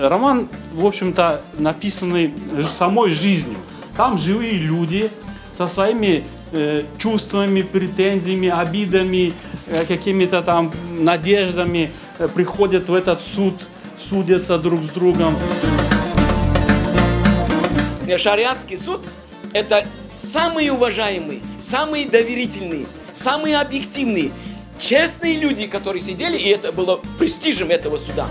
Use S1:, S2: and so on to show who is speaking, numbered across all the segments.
S1: роман, в общем-то, написанный самой жизнью. Там живые люди со своими чувствами, претензиями, обидами, какими-то там надеждами приходят в этот суд, судятся друг с другом.
S2: Шариатский суд – это самые уважаемые, самые доверительные, самые объективные, честные люди, которые сидели, и это было престижем этого суда.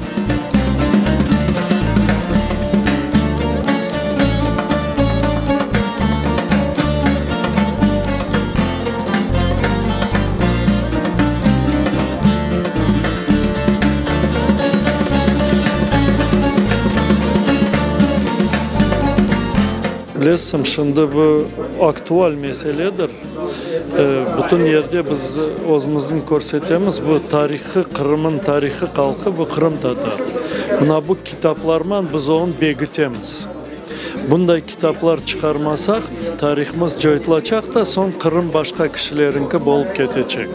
S3: Білесің, шынды бұл актуал мәселедір. Бүтін ерде біз өзіміздің көрсетеміз, бұл тарихы, Қырымның тарихы қалқы, бұл Қырым татар. Мына бұл китаплармен біз оғын бегітеміз. Бұндай китаплар шығармасақ, тарихымыз жойтылачақ та, сон Қырым башқа кішілерінкі болып кетечек.